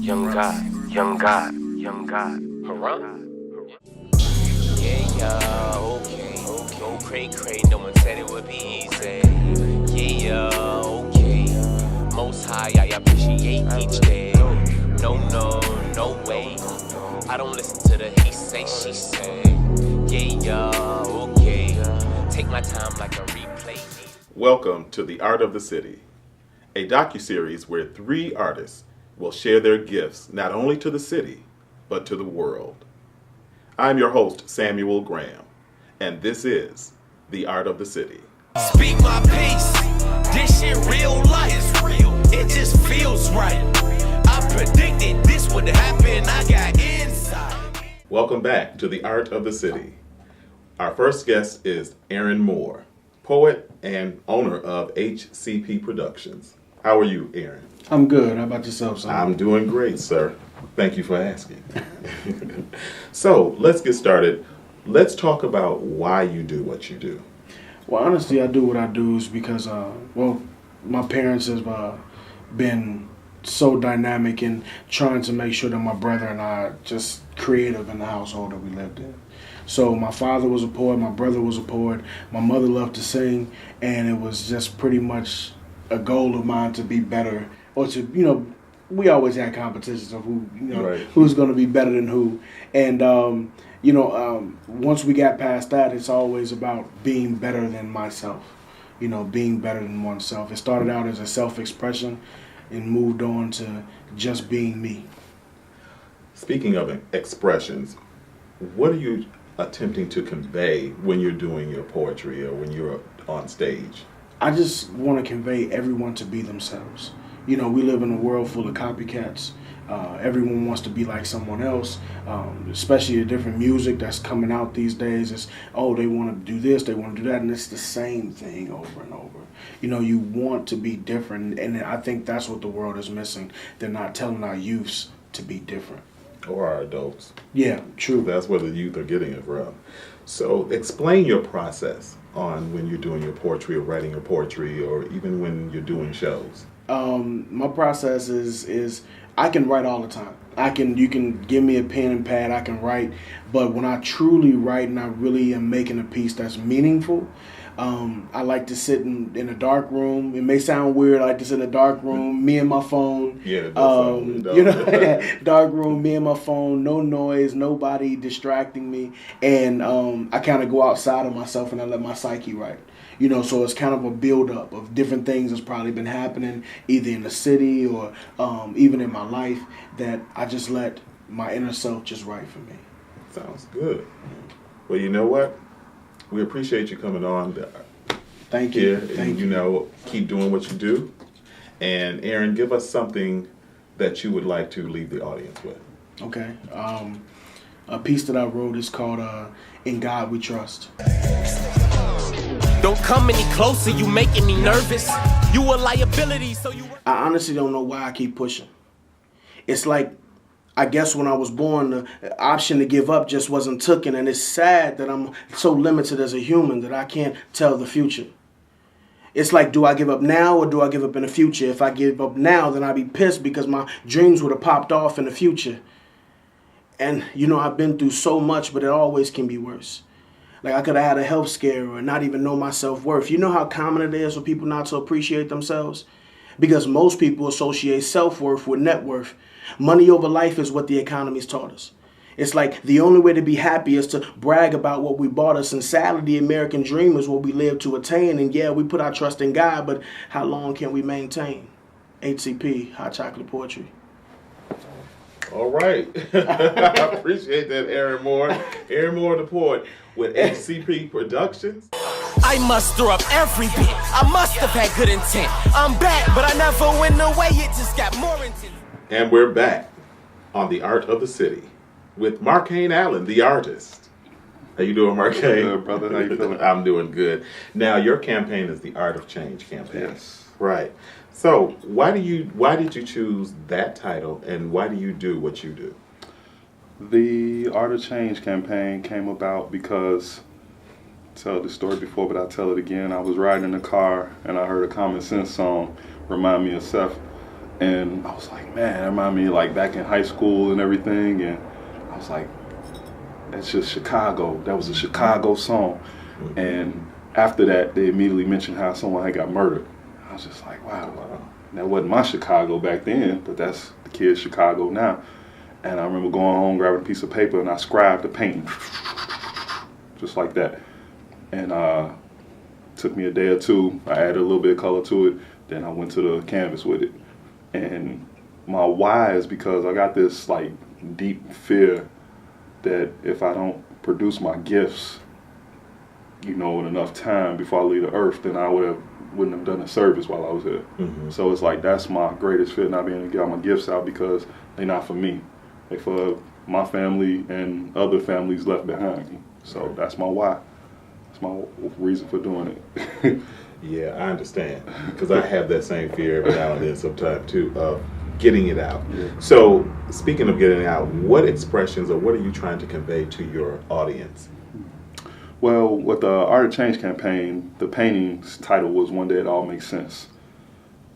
Young God. Herron? Yeah, okay. Go cray, no one said it would be easy. Yeah, okay. Most high, I appreciate each day. No way. I don't listen to the he say, she say. Yeah, okay. Take my time like a replay. Welcome to The Art of the City, a docuseries where 3 artists will share their gifts not only to the city, but to the world. I'm your host, Samuel Graham, and this is The Art of the City. Speak my peace. This shit real life. It just feels right. I predicted this would happen. I got inside. Welcome back to The Art of the City. Our first guest is Aaron Moore, poet and owner of HCP Productions. How are you, Aaron? I'm good. How about yourself, son? I'm doing great, sir. Thank you for asking. So, let's get started. Let's talk about why you do what you do. Well, honestly, I do what I do is because, my parents have been so dynamic in trying to make sure that my brother and I are just creative in the household that we lived in. So my father was a poet, my brother was a poet, my mother loved to sing, and it was just pretty much a goal of mine to be better, or to, we always had competitions of who, Right. who's going to be better than who. And, once we got past that, it's always about being better than myself, being better than oneself. It started out as a self-expression and moved on to just being me. Speaking of expressions, what are you attempting to convey when you're doing your poetry or when you're on stage? I just want to convey everyone to be themselves. We live in a world full of copycats. Everyone wants to be like someone else, especially the different music that's coming out these days. It's, they want to do this, they want to do that, and it's the same thing over and over. You want to be different, and I think that's what the world is missing. They're not telling our youths to be different. Or our adults. Yeah, true. That's where the youth are getting it from. So explain your process on when you're doing your poetry or writing your poetry, or even when you're doing shows. My process is I can write all the time. You can give me a pen and pad, I can write. But when I truly write and I really am making a piece that's meaningful, I like to sit in a dark room. It may sound weird. I like to sit in a dark room, me and my phone. Yeah, it does sound weird. Dark room, me and my phone, no noise, nobody distracting me. And I kind of go outside of myself and I let my psyche write. So it's kind of a build-up of different things that's probably been happening either in the city or even in my life that I just let my inner self just write for me. Sounds good. Well, you know what? We appreciate you coming on. Thank you. Thank you. Keep doing what you do. And Aaron, give us something that you would like to leave the audience with. Okay. A piece that I wrote is called In God We Trust. Don't come any closer, you making me nervous. You a liability, so you... I honestly don't know why I keep pushing. It's like, I guess when I was born, the option to give up just wasn't taken, and it's sad that I'm so limited as a human that I can't tell the future. It's like, do I give up now or do I give up in the future? If I give up now, then I'd be pissed because my dreams would have popped off in the future. And, I've been through so much, but it always can be worse. Like, I could have had a health scare or not even know my self-worth. You know how common it is for people not to appreciate themselves? Because most people associate self-worth with net worth. Money over life is what the economy's taught us. It's like the only way to be happy is to brag about what we bought us. And sadly, the American dream is what we live to attain. And yeah, we put our trust in God, but how long can we maintain? HCP, Hot Chocolate Poetry. All right. I appreciate that, Aaron Moore. Aaron Moore, the poet, with HCP Productions. I muster up every bit. I must have had good intent. I'm back, but I never went away. It just got more intense. And we're back on The Art of the City with Markane Allen, the artist. How you doing, Markane? Good, brother. How you feeling? I'm doing good. Now, your campaign is the Art of Change campaign. Yes. Right. So, why did you choose that title, and why do you do what you do? The Art of Change campaign came about because, I told this story before, but I'll tell it again. I was riding in the car, and I heard a Common Sense song remind me of Seth. And I was like, man, that reminded me like back in high school and everything. And I was like, that's just Chicago. That was a Chicago song. And after that, they immediately mentioned how someone had got murdered. I was just like, wow, that wasn't my Chicago back then, but that's the kid's Chicago now. And I remember going home, grabbing a piece of paper, and I scribed the painting, just like that. And took me a day or two. I added a little bit of color to it. Then I went to the canvas with it. And my why is because I got this like deep fear that if I don't produce my gifts, you know, in enough time before I leave the earth, then I wouldn't have done a service while I was here. So it's like that's my greatest fear, not being able to get all my gifts out because they're not for me. They're for my family and other families left behind me. So that's my why. That's my reason for doing it. Yeah, I understand, because I have that same fear every now and then sometimes too, of getting it out. Yeah. So speaking of getting it out, what expressions or what are you trying to convey to your audience? Well, with the Art of Change campaign, the painting's title was One Day It All Makes Sense.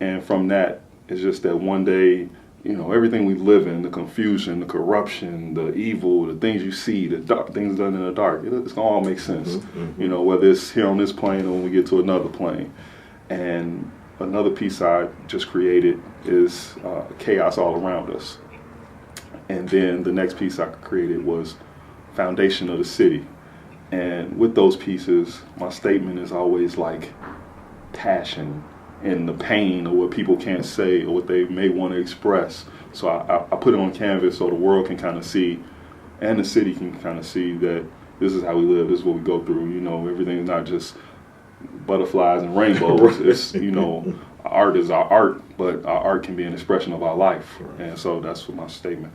And from that, it's just that one day, you know, everything we live in, the confusion, the corruption, the evil, the things you see, the dark, things done in the dark, it's gonna all make sense. You know, whether it's here on this plane or when we get to another plane. And another piece I just created is chaos all around us. And then the next piece I created was Foundation of the City. And with those pieces, my statement is always like passion and the pain of what people can't say or what they may want to express. So I put it on canvas so the world can kind of see, and the city can kind of see that this is how we live, this is what we go through. You know, everything's not just butterflies and rainbows. It's, you know, art is our art, but our art can be an expression of our life. And so that's what my statement.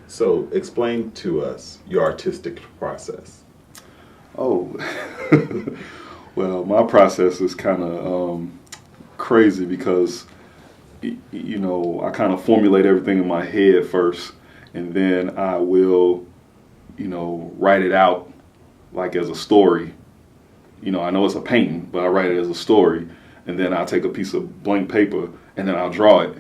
So explain to us your artistic process. Oh, well, my process is kind of crazy because, you know, I kind of formulate everything in my head first, and then I will, you know, write it out like as a story. You know, I know it's a painting, but I write it as a story, and then I'll take a piece of blank paper, and then I'll draw it.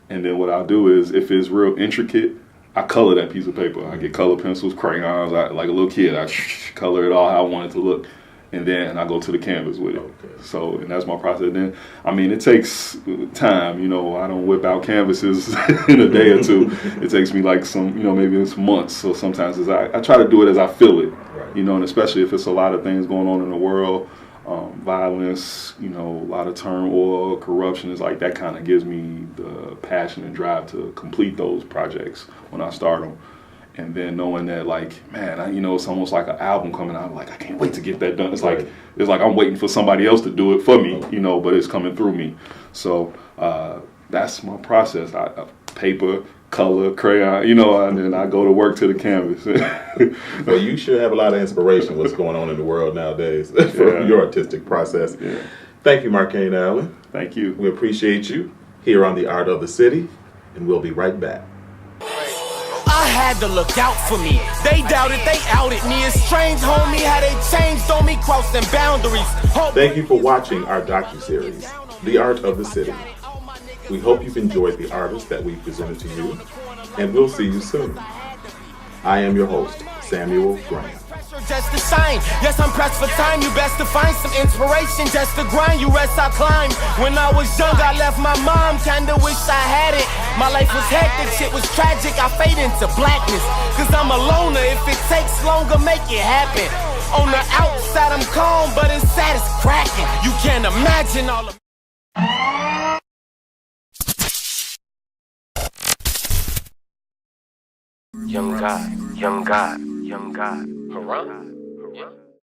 And then what I'll do is, if it's real intricate, I color that piece of paper. I get color pencils, crayons. Like a little kid, I color it all how I want it to look. And then I go to the canvas with it. Okay. So, and that's my process. Then, I mean, it takes time. You know, I don't whip out canvases in a day or two. It takes me like some, you know, maybe it's months. So sometimes I try to do it as I feel it. Right. You know, and especially if it's a lot of things going on in the world, violence, you know, a lot of turmoil, corruption, is like that kind of gives me the passion and drive to complete those projects when I start them. And then knowing that, like, man, you know, it's almost like an album coming out. I'm like, I can't wait to get that done. It's like I'm waiting for somebody else to do it for me, you know, but it's coming through me. So that's my process. Paper, color, crayon, you know, and then I go to work to the canvas. Well, you sure have a lot of inspiration what's going on in the world nowadays for your artistic process. Yeah. Thank you, Markane Allen. Thank you. We appreciate you here on The Art of the City, and we'll be right back. I had to look out for me. They doubted, they outed me. It's strange, homie, how they changed on me, crossing boundaries. Thank you for watching our docuseries, The Art of the City. We hope you've enjoyed the artists that we presented to you, and we'll see you soon. I am your host, Samuel Graham. Just to shine, yes, I'm pressed for time. You best to find some inspiration just to grind. You rest, I climb. When I was young, I left my mom. Kinda wish I had it. My life was hectic, shit was tragic. I fade into blackness, cause I'm a loner. If it takes longer, make it happen. On the outside, I'm calm, but inside it's cracking. You can't imagine all of Young God, young God, young God. Herron.